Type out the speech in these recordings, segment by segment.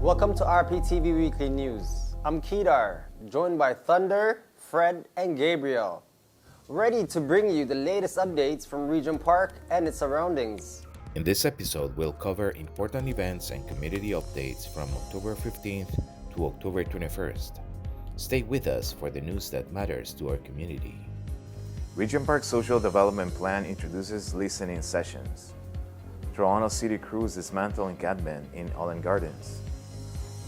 Welcome to RPTV Weekly News. I'm Kedar, joined by Thunder, Fred, and Gabriel, ready to bring you the latest updates from Regent Park and its surroundings. In this episode, we'll cover important events and community updates from October 15th to October 21st. Stay with us for the news that matters to our community. Regent Park Social Development Plan introduces listening sessions. Toronto City crews dismantle encampment in Allan Gardens.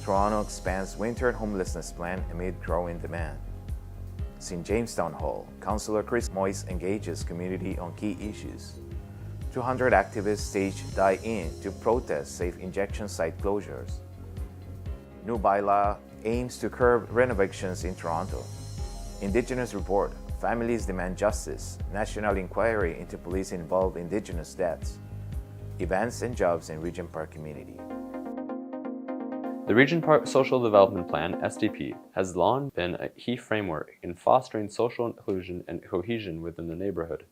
Toronto expands winter homelessness plan amid growing demand. St. James Town Hall, Councillor Moise engages community on key issues. 200 activists stage die-in to protest safe injection site closures. New bylaw aims to curb renovictions in Toronto. Indigenous report, families demand justice, national inquiry into police-involved Indigenous deaths. Events and jobs in Regent Park community. The Regent Park Social Development Plan, SDP, has long been a key framework in fostering social inclusion and cohesion within the neighborhood.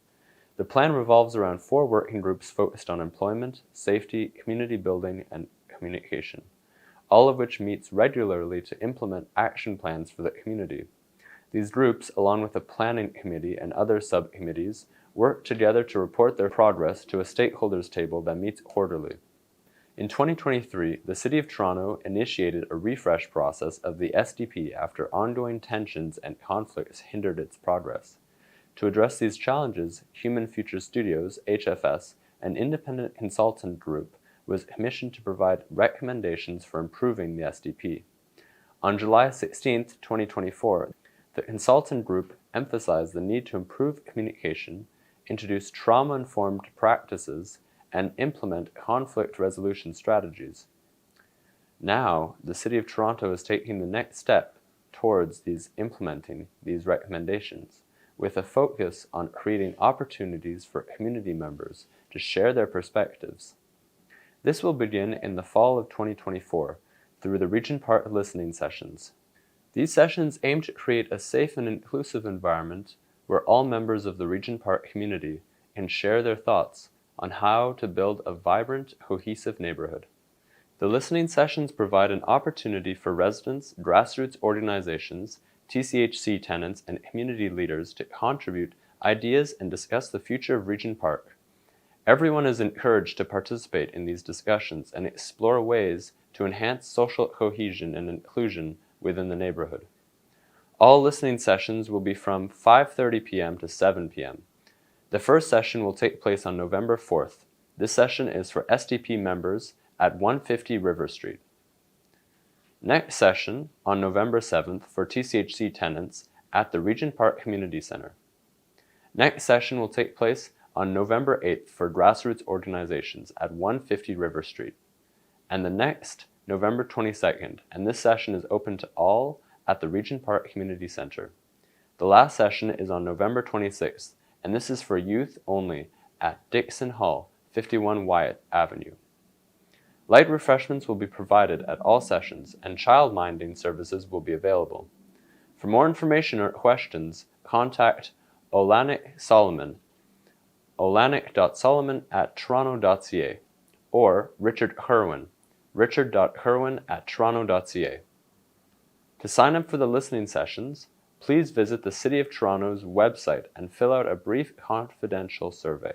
The plan revolves around 4 working groups focused on employment, safety, community building, and communication, all of which meets regularly to implement action plans for the community. These groups, along with the planning committee and other subcommittees, work together to report their progress to a stakeholders table that meets quarterly. In 2023, the City of Toronto initiated a refresh process of the SDP after ongoing tensions and conflicts hindered its progress. To address these challenges, Human Future Studios, HFS, an independent consultant group, was commissioned to provide recommendations for improving the SDP. On July 16, 2024, the consultant group emphasized the need to improve communication, introduce trauma-informed practices, and implement conflict resolution strategies. Now, the City of Toronto is taking the next step towards implementing these recommendations, with a focus on creating opportunities for community members to share their perspectives. This will begin in the fall of 2024 through the Regent Park listening sessions. These sessions aim to create a safe and inclusive environment where all members of the Regent Park community can share their thoughts on how to build a vibrant, cohesive neighborhood. The listening sessions provide an opportunity for residents, grassroots organizations, TCHC tenants, and community leaders to contribute ideas and discuss the future of Regent Park. Everyone is encouraged to participate in these discussions and explore ways to enhance social cohesion and inclusion within the neighborhood. All listening sessions will be from 5:30 p.m. to 7 p.m. The first session will take place on November 4th. This session is for SDP members at 150 River Street. Next session on November 7th for TCHC tenants at the Regent Park Community Center. Next session will take place on November 8th for grassroots organizations at 150 River Street. And the next November 22nd, and this session is open to all at the Regent Park Community Center. The last session is on November 26th, and this is for youth only at Dixon Hall, 51 Wyatt Avenue. Light refreshments will be provided at all sessions, and child-minding services will be available. For more information or questions, contact Olanik Solomon, olanik.solomon@toronto.ca, or Richard Herwin, richard.herwin@toronto.ca. To sign up for the listening sessions, please visit the City of Toronto's website and fill out a brief confidential survey.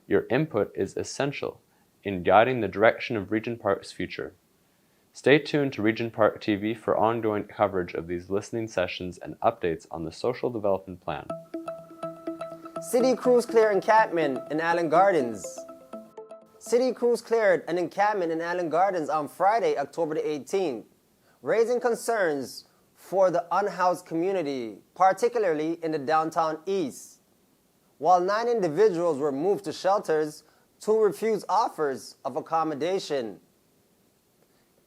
Your input is essential in guiding the direction of Regent Park's future. Stay tuned to Regent Park TV for ongoing coverage of these listening sessions and updates on the Social Development Plan. City crews clear encampment in Allan Gardens. City crews cleared an encampment in Allan Gardens on Friday, October the 18th, raising concerns for the unhoused community, particularly in the downtown east. While 9 individuals were moved to shelters, 2 refused offers of accommodation.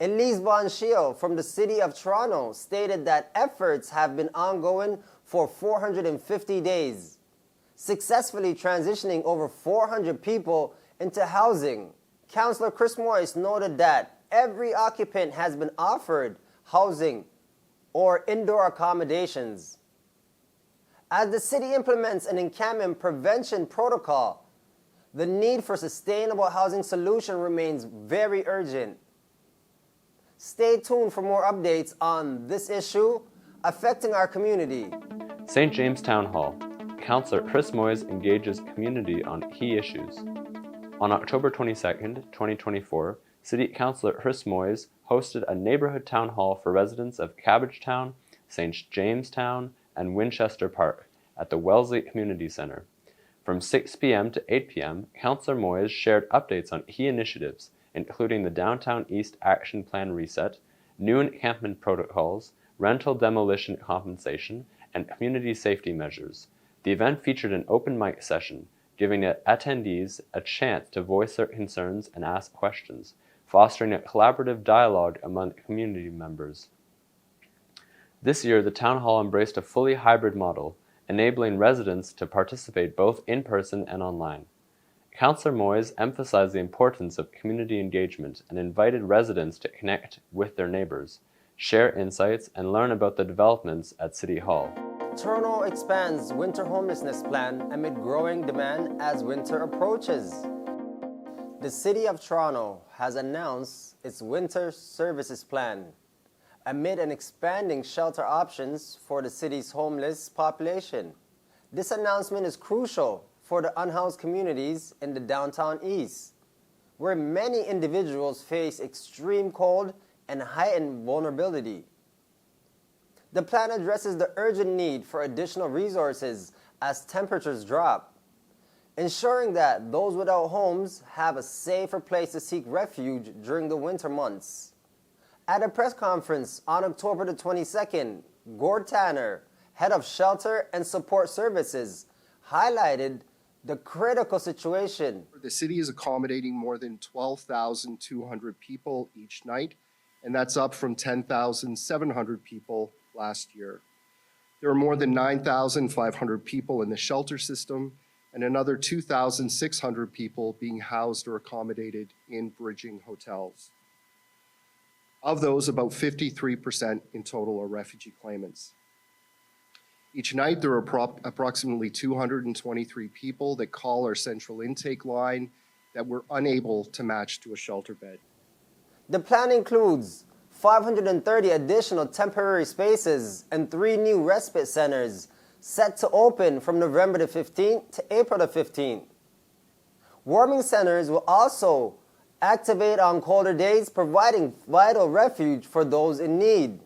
Elise Bonshio from the City of Toronto stated that efforts have been ongoing for 450 days, successfully transitioning over 400 people into housing. Councillor Moise noted that every occupant has been offered housing or indoor accommodations. As the city implements an encampment prevention protocol, the need for sustainable housing solution remains very urgent. Stay tuned for more updates on this issue affecting our community. St. James Town Hall. Councillor Chris Moise engages community on key issues. On October 22nd, 2024, City Councillor Chris Moise hosted a neighborhood town hall for residents of Cabbagetown, St. Jamestown, and Winchester Park at the Wellesley Community Centre. From 6 p.m. to 8 p.m., Councillor Moise shared updates on key initiatives, including the Downtown East Action Plan reset, new encampment protocols, rental demolition compensation, and community safety measures. The event featured an open mic session, giving attendees a chance to voice their concerns and ask questions, fostering a collaborative dialogue among community members. This year, the town hall embraced a fully hybrid model, enabling residents to participate both in person and online. Councillor Moise emphasized the importance of community engagement and invited residents to connect with their neighbors, share insights, and learn about the developments at City Hall. Toronto expands winter homelessness plan amid growing demand as winter approaches. The City of Toronto has announced its winter services plan amid an expanding shelter options for the city's homeless population. This announcement is crucial for the unhoused communities in the downtown east, where many individuals face extreme cold and heightened vulnerability. The plan addresses the urgent need for additional resources as temperatures drop, ensuring that those without homes have a safer place to seek refuge during the winter months. At a press conference on October the 22nd, Gord Tanner, head of Shelter and Support Services, highlighted the critical situation. The city is accommodating more than 12,200 people each night, and that's up from 10,700 people last year. There are more than 9,500 people in the shelter system and another 2,600 people being housed or accommodated in bridging hotels. Of those, about 53% in total are refugee claimants. Each night, there are approximately 223 people that call our central intake line that we're unable to match to a shelter bed. The plan includes 530 additional temporary spaces and 3 new respite centers set to open from November the 15th to April the 15th. Warming centers will also activate on colder days, providing vital refuge for those in need.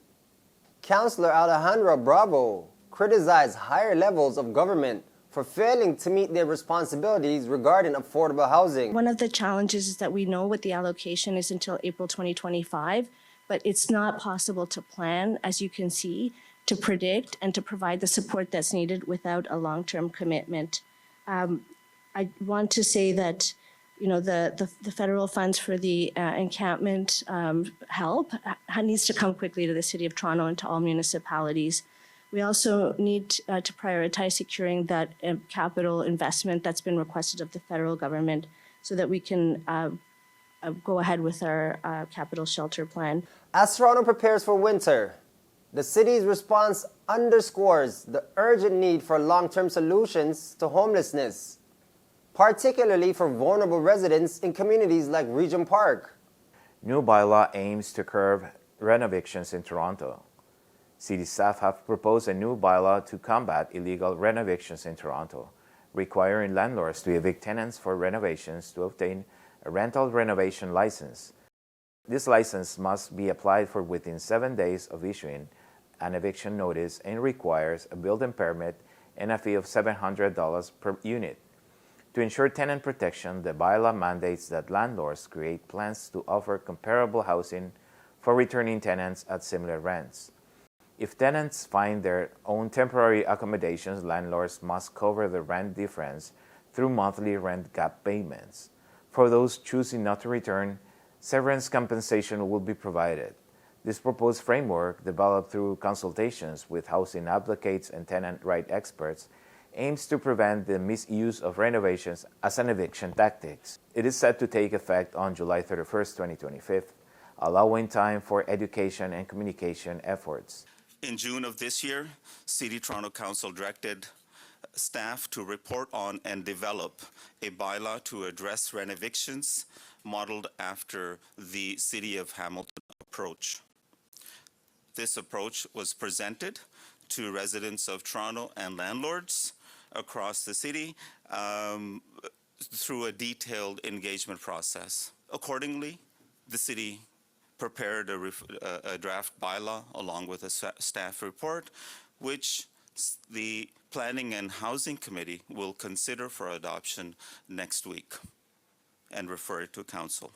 Councillor Alejandra Bravo criticized higher levels of government for failing to meet their responsibilities regarding affordable housing. One of the challenges is that we know what the allocation is until April 2025, but it's not possible to plan, as you can see, to predict and to provide the support that's needed without a long-term commitment. I want to say that the federal funds for the encampment help needs to come quickly to the City of Toronto and to all municipalities. We also need to prioritize securing that capital investment that's been requested of the federal government so that we can go ahead with our capital shelter plan. As Toronto prepares for winter, the city's response underscores the urgent need for long-term solutions to homelessness, particularly for vulnerable residents in communities like Regent Park. New bylaw aims to curb renovictions in Toronto. City staff have proposed a new bylaw to combat illegal renovictions in Toronto, requiring landlords to evict tenants for renovations to obtain a rental renovation license. This license must be applied for within 7 days of issuing an eviction notice and requires a building permit and a fee of $700 per unit. To ensure tenant protection, the bylaw mandates that landlords create plans to offer comparable housing for returning tenants at similar rents. If tenants find their own temporary accommodations, landlords must cover the rent difference through monthly rent gap payments. For those choosing not to return, severance compensation will be provided. This proposed framework, developed through consultations with housing advocates and tenant right experts, aims to prevent the misuse of renovations as an eviction tactic. It is set to take effect on July 31st, 2025, allowing time for education and communication efforts. In June of this year, City Toronto Council directed staff to report on and develop a bylaw to address renovictions modeled after the City of Hamilton approach. This approach was presented to residents of Toronto and landlords across the city through a detailed engagement process. Accordingly, the city prepared a draft bylaw along with a staff report, which the Planning and Housing Committee will consider for adoption next week and refer it to Council.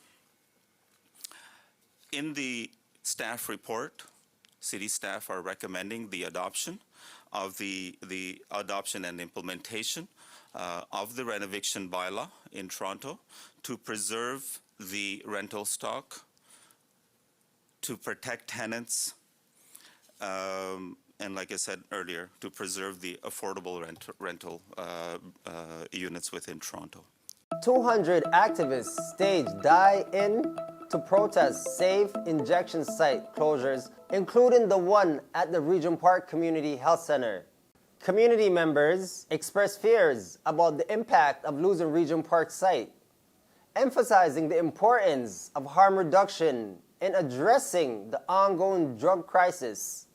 In the staff report, city staff are recommending the adoption of the adoption and implementation of the Renoviction bylaw in Toronto to preserve the rental stock, to protect tenants, and like I said earlier, to preserve the affordable rental units within Toronto. 200 activists staged die-in to protest safe injection site closures, including the one at the Regent Park Community Health Center. Community members expressed fears about the impact of losing Regent Park site, emphasizing the importance of harm reduction in addressing the ongoing drug crisis.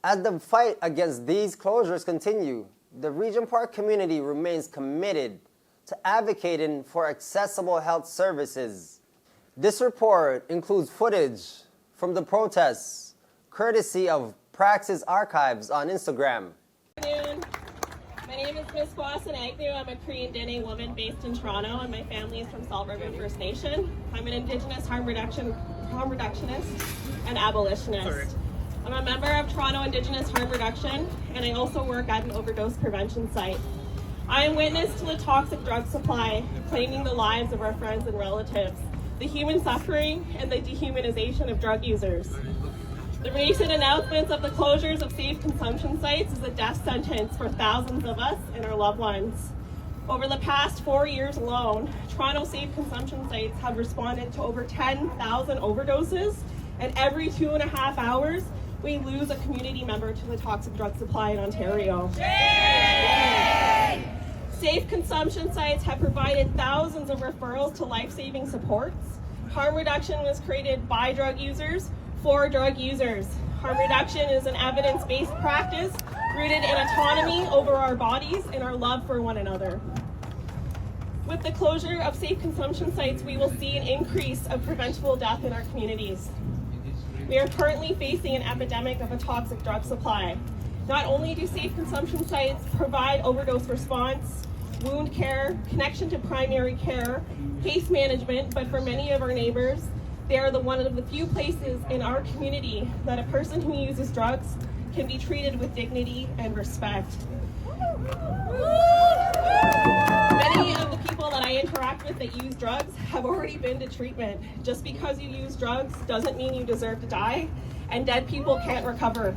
As the fight against these closures continue, the Regent Park community remains committed to advocating for accessible health services. This report includes footage from the protests, courtesy of Praxis Archives on Instagram. Good afternoon. My name is Ms. Kwasan Agnew. I'm a Korean Dene woman based in Toronto, and my family is from Salt River First Nation. I'm an Indigenous harm reductionist and abolitionist. I'm a member of Toronto Indigenous Harm Reduction, and I also work at an overdose prevention site. I am witness to the toxic drug supply claiming the lives of our friends and relatives, the human suffering, and the dehumanization of drug users. The recent announcements of the closures of safe consumption sites is a death sentence for thousands of us and our loved ones. Over the past 4 years alone, Toronto safe consumption sites have responded to over 10,000 overdoses, and every 2.5 hours, we lose a community member to the toxic drug supply in Ontario. Safe consumption sites have provided thousands of referrals to life-saving supports. Harm reduction was created by drug users for drug users. Harm reduction is an evidence-based practice rooted in autonomy over our bodies and our love for one another. With the closure of safe consumption sites, we will see an increase of preventable death in our communities. We are currently facing an epidemic of a toxic drug supply. Not only do safe consumption sites provide overdose response, wound care, connection to primary care, case management, but for many of our neighbors, they are one of the few places in our community that a person who uses drugs can be treated with dignity and respect. Many of the people that I interact with that use drugs have already been to treatment. Just because you use drugs doesn't mean you deserve to die, and dead people can't recover.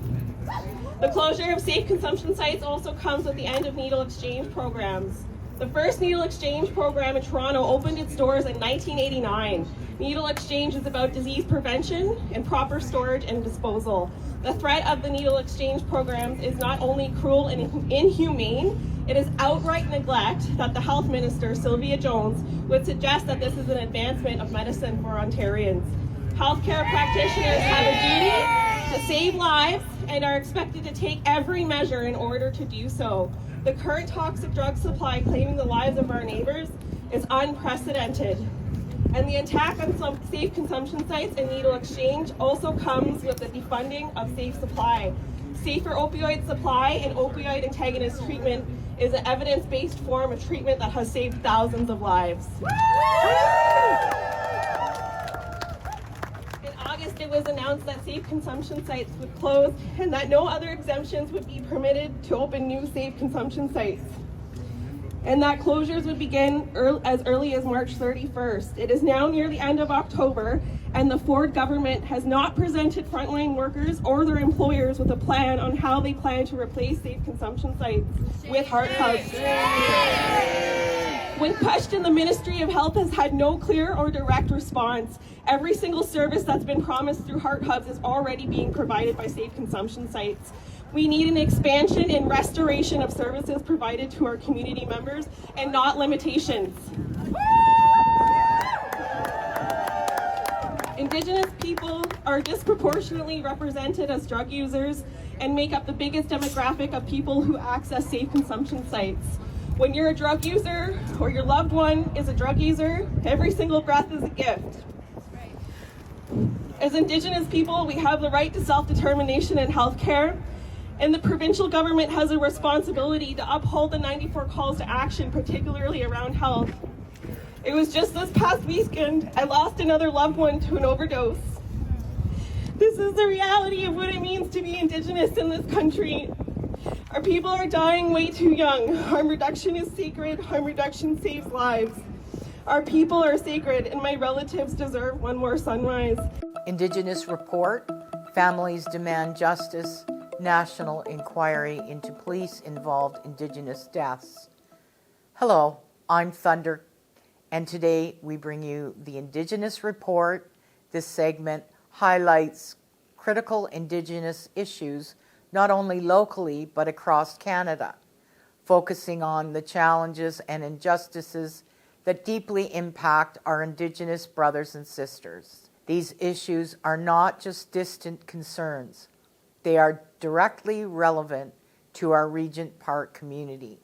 The closure of safe consumption sites also comes with the end of needle exchange programs. The first needle exchange program in Toronto opened its doors in 1989. Needle exchange is about disease prevention and proper storage and disposal. The threat of the needle exchange programs is not only cruel and inhumane, it is outright neglect that the Health Minister, Sylvia Jones, would suggest that this is an advancement of medicine for Ontarians. Healthcare practitioners have a duty to save lives and are expected to take every measure in order to do so. The current toxic drug supply claiming the lives of our neighbors is unprecedented. And the attack on some safe consumption sites and needle exchange also comes with the defunding of safe supply. Safer opioid supply and opioid antagonist treatment is an evidence-based form of treatment that has saved thousands of lives. In August, it was announced that safe consumption sites would close and that no other exemptions would be permitted to open new safe consumption sites, and that closures would begin as early as March 31st. It is now near the end of October, and the Ford government has not presented frontline workers or their employers with a plan on how they plan to replace safe consumption sites with heart hubs. When questioned, the Ministry of Health has had no clear or direct response. Every single service that's been promised through heart hubs is already being provided by safe consumption sites. We need an expansion and restoration of services provided to our community members and not limitations. Indigenous people are disproportionately represented as drug users and make up the biggest demographic of people who access safe consumption sites. When you're a drug user or your loved one is a drug user, every single breath is a gift. As Indigenous people, we have the right to self-determination in healthcare, and the provincial government has a responsibility to uphold the 94 calls to action, particularly around health. It was just this past weekend I lost another loved one to an overdose. This is the reality of what it means to be Indigenous in this country. Our people are dying way too young. Harm reduction is sacred. Harm reduction saves lives. Our people are sacred, and my relatives deserve one more sunrise. Indigenous report, families demand justice, national inquiry into police-involved Indigenous deaths. Hello, I'm Thunder, and today we bring you the Indigenous report. This segment highlights critical Indigenous issues not only locally but across Canada, focusing on the challenges and injustices that deeply impact our Indigenous brothers and sisters. These issues are not just distant concerns. They are directly relevant to our Regent Park community,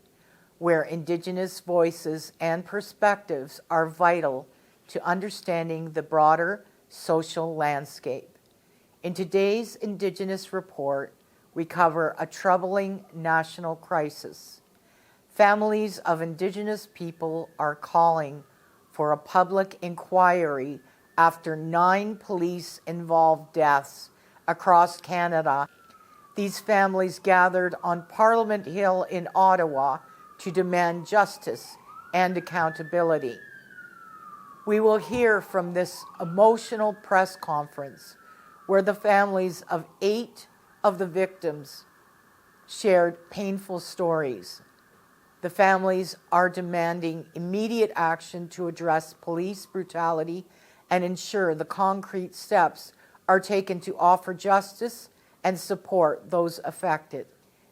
where Indigenous voices and perspectives are vital to understanding the broader social landscape. In today's Indigenous report, we cover a troubling national crisis. Families of Indigenous people are calling for a public inquiry after 9 police-involved deaths across Canada. These families gathered on Parliament Hill in Ottawa to demand justice and accountability. We will hear from this emotional press conference where the families of 8 of the victims shared painful stories. The families are demanding immediate action to address police brutality and ensure the concrete steps are taken to offer justice and support those affected.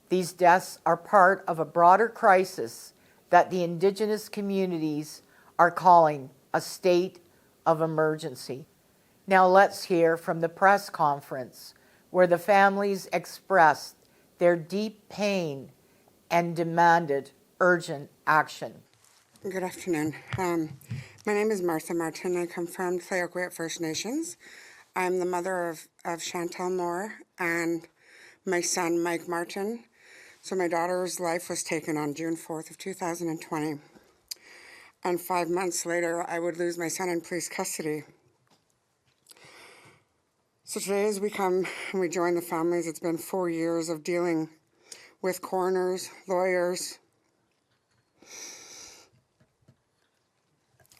These deaths are part of a broader crisis that the Indigenous communities are calling a state of emergency. Now let's hear from the press conference where the families expressed their deep pain and demanded urgent action. Good afternoon. My name is Martha Martin. I come from Tlayoquet First Nations. I'm the mother of Chantal Moore and my son, Mike Martin. So my daughter's life was taken on June 4th of 2020. And 5 months later, I would lose my son in police custody. So today as we come and we join the families, it's been 4 years of dealing with coroners, lawyers.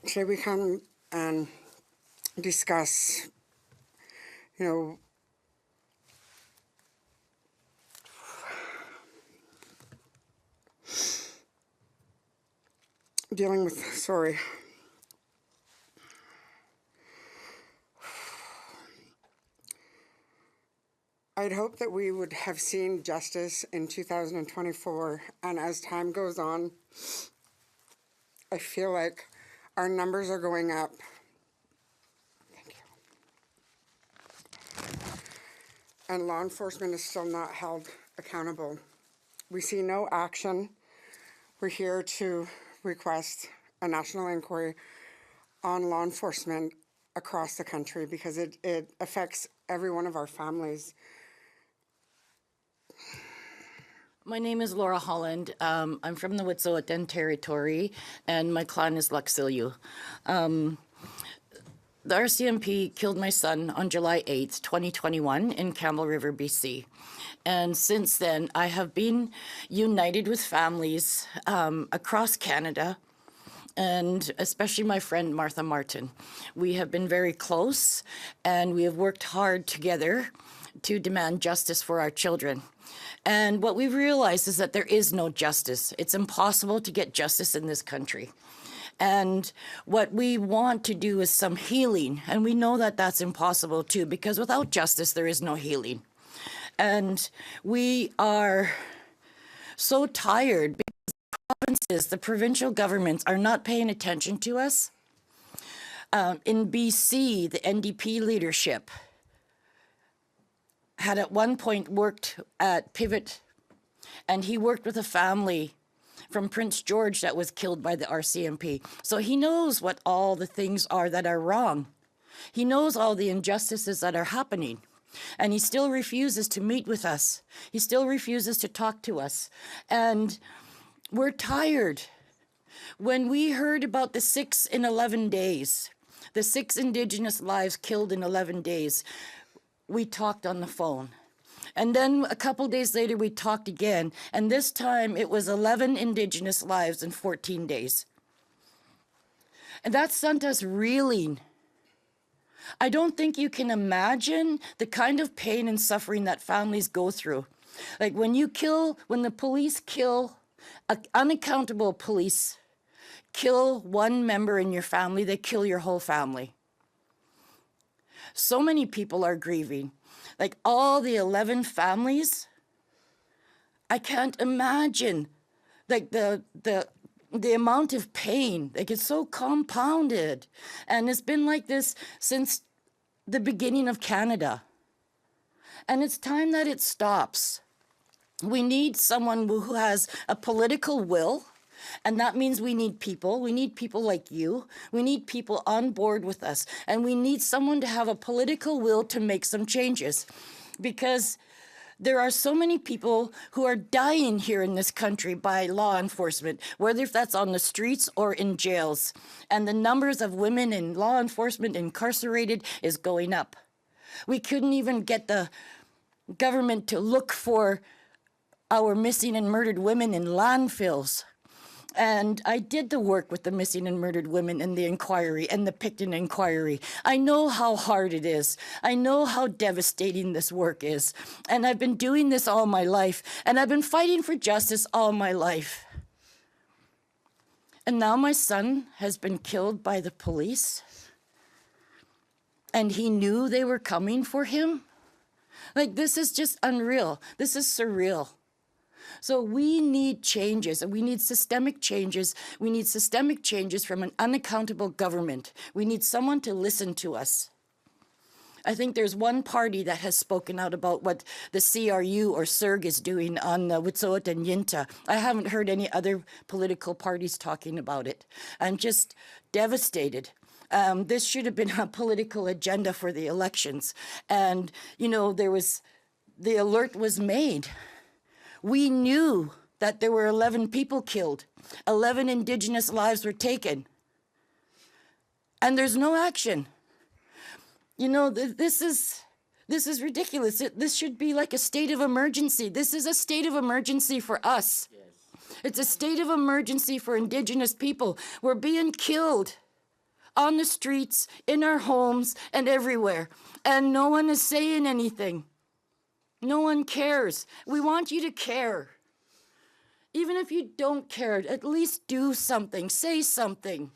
Today we come and discuss, dealing with, I'd hope that we would have seen justice in 2024, and as time goes on, I feel like our numbers are going up. Thank you. And law enforcement is still not held accountable. We see no action. We're here to request a national inquiry on law enforcement across the country because it affects every one of our families. My name is Laura Holland. I'm from the Wet'suwet'en territory, and my clan is Luxilyu. The RCMP killed my son on July 8th, 2021 in Campbell River, BC. And since then, I have been united with families across Canada, and especially my friend Martha Martin. We have been very close, and we have worked hard together to demand justice for our children. And what we've realized is that there is no justice. It's impossible to get justice in this country. And what we want to do is some healing. And we know that that's impossible too, because without justice, there is no healing. And we are so tired because the provinces, the provincial governments are not paying attention to us. In BC, the NDP leadership had at one point worked at Pivot, and he worked with a family from Prince George that was killed by the RCMP. So he knows what all the things are that are wrong. He knows all the injustices that are happening. And he still refuses to meet with us. He still refuses to talk to us. And we're tired. When we heard about the 6 in 11 days, the 6 Indigenous lives killed in 11 days, we talked on the phone. And then a couple days later, we talked again. And this time it was 11 Indigenous lives in 14 days. And that sent us reeling. I don't think you can imagine the kind of pain and suffering that families go through. Like when the police kill, unaccountable police kill one member in your family, they kill your whole family. So many people are grieving. Like all the 11 families, I can't imagine like the amount of pain. Like it's so compounded. And it's been like this since the beginning of Canada. And it's time that it stops. We need someone who has a political will. And that means we need people. We need people like you. We need people on board with us. And we need someone to have a political will to make some changes. Because there are so many people who are dying here in this country by law enforcement, whether that's on the streets or in jails. And the numbers of women in law enforcement incarcerated is going up. We couldn't even get the government to look for our missing and murdered women in landfills. And I did the work with the missing and murdered women in the inquiry and the Picton inquiry. I know how hard it is. I know how devastating this work is. And I've been doing this all my life. And I've been fighting for justice all my life. And now my son has been killed by the police. And he knew they were coming for him. Like, this is just unreal. This is surreal. So we need changes, and we need systemic changes. We need systemic changes from an unaccountable government. We need someone to listen to us. I think there's one party that has spoken out about what the CRU or CERG is doing on Wet'suwet'en and Yinta. I haven't heard any other political parties talking about it. I'm just devastated. This should have been a political agenda for the elections. And, you know, the alert was made. We knew that there were 11 people killed. 11 Indigenous lives were taken. And there's no action. You know, this is ridiculous. This should be like a state of emergency. This is a state of emergency for us. Yes. It's a state of emergency for Indigenous people. We're being killed on the streets, in our homes, and everywhere. And no one is saying anything. No one cares. We want you to care. Even if you don't care, at least do something, say something.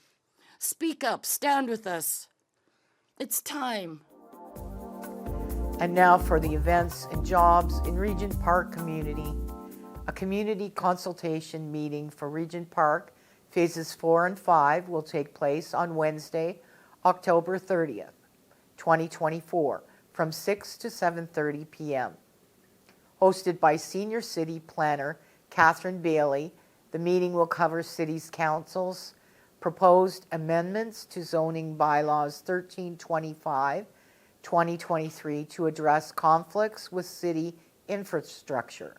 Speak up, stand with us. It's time. And now for the events and jobs in Regent Park community. A community consultation meeting for Regent Park phases 4 and 5 will take place on Wednesday, October 30th, 2024, from 6 to 7:30 p.m. Hosted by Senior City Planner Catherine Bailey, the meeting will cover City's Council's proposed amendments to zoning bylaws 1325-2023 to address conflicts with city infrastructure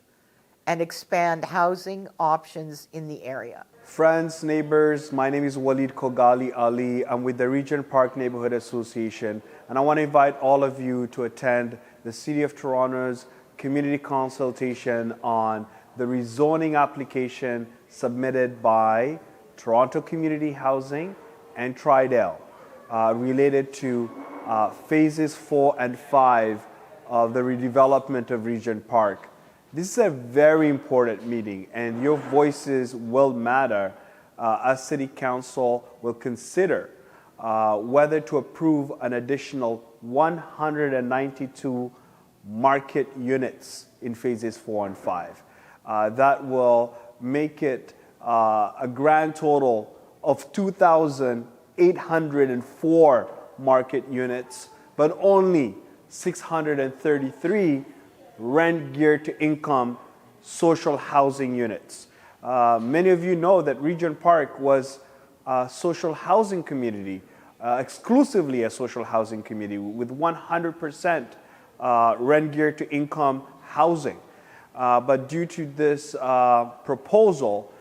and expand housing options in the area. Friends, neighbors, my name is Walid Kogali Ali. I'm with the Regent Park Neighborhood Association, and I want to invite all of you to attend the City of Toronto's community consultation on the rezoning application submitted by Toronto Community Housing and Tridel related to phases 4 and 5 of the redevelopment of Regent Park. This is a very important meeting, and your voices will matter as City Council will consider whether to approve an additional 192 market units in phases 4 and 5. That will make it a grand total of 2,000 804 market units, but only 633 rent geared to income social housing units. Many of you know that Regent Park was a social housing community, exclusively a social housing community with 100% rent geared to income housing. But due to this proposal,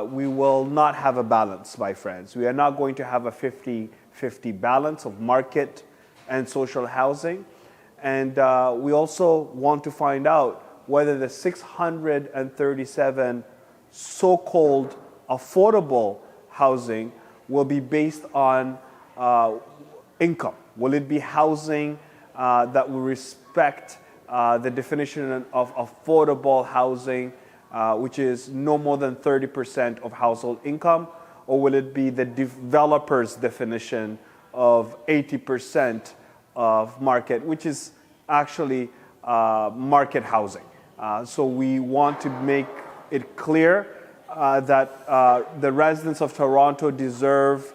we will not have a balance, my friends. We are not going to have a 50-50 balance of market and social housing. And we also want to find out whether the 637 so-called affordable housing will be based on income. Will it be housing that will respect the definition of affordable housing, which is no more than 30% of household income, or will it be the developer's definition of 80% of market, which is actually market housing? So we want to make it clear that the residents of Toronto deserve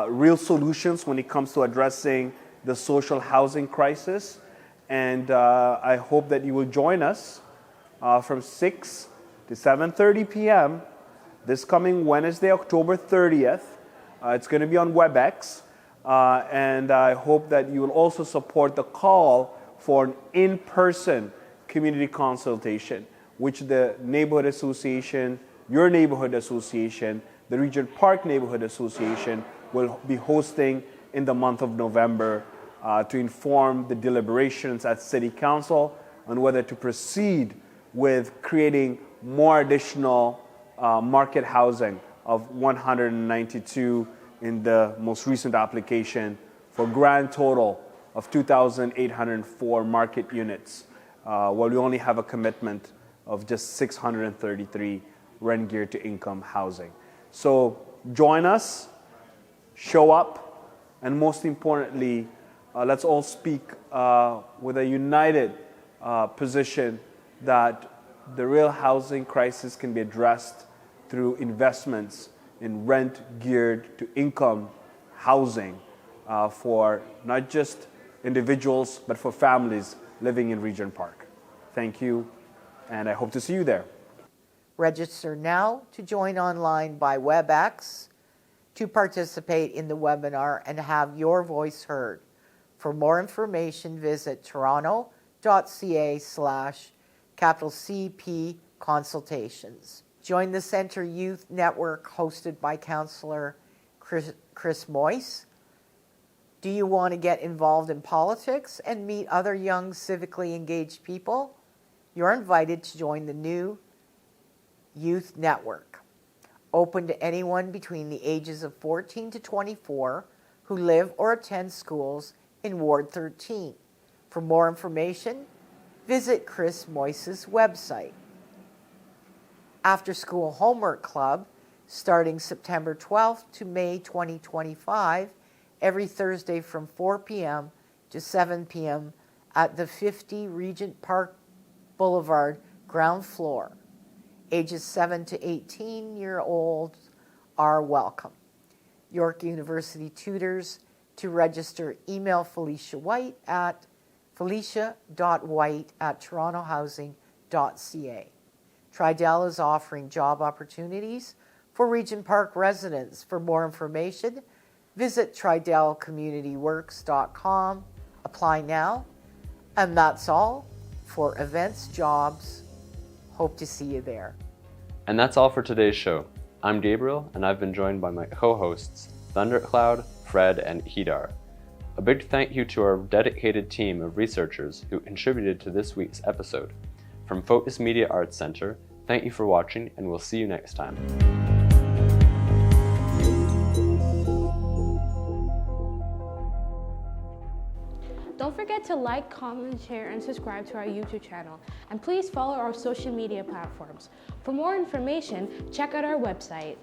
real solutions when it comes to addressing the social housing crisis. And I hope that you will join us from 6 to 7:30 p.m. this coming Wednesday, October 30th. It's going to be on WebEx. And I hope that you will also support the call for an in-person community consultation, which the Neighborhood Association, your Neighborhood Association, the Regent Park Neighborhood Association will be hosting in the month of November to inform the deliberations at City Council on whether to proceed with creating more additional market housing of 192 in the most recent application for a grand total of 2,804 market units, while we only have a commitment of just 633 rent geared to income housing. So join us, show up, and most importantly, let's all speak with a united position that the real housing crisis can be addressed through investments in rent geared to income housing for not just individuals, but for families living in Regent Park. Thank you, and I hope to see you there. Register now to join online by WebEx to participate in the webinar and have your voice heard. For more information, visit toronto.ca/CP consultations. Join the Centre Youth Network hosted by Councillor Chris Moise. Do you want to get involved in politics and meet other young civically engaged people? You're invited to join the new Youth Network, open to anyone between the ages of 14 to 24 who live or attend schools in Ward 13. For more information, visit Chris Moise's website. After School Homework Club, starting September 12th to May 2025, every Thursday from 4 p.m. to 7 p.m. at the 50 Regent Park Boulevard ground floor. Ages 7 to 18-year-olds are welcome. York University tutors. To register, email Felicia White at felicia.white@torontohousing.ca. Tridel is offering job opportunities for Regent Park residents. For more information, visit tridelcommunityworks.com. Apply now. And that's all for events, jobs. Hope to see you there. And that's all for today's show. I'm Gabriel, and I've been joined by my co-hosts, Thundercloud, Fred, and Kedar. A big thank you to our dedicated team of researchers who contributed to this week's episode. From Focus Media Arts Center, thank you for watching, and we'll see you next time. Don't forget to like, comment, share, and subscribe to our YouTube channel. And please follow our social media platforms. For more information, check out our website.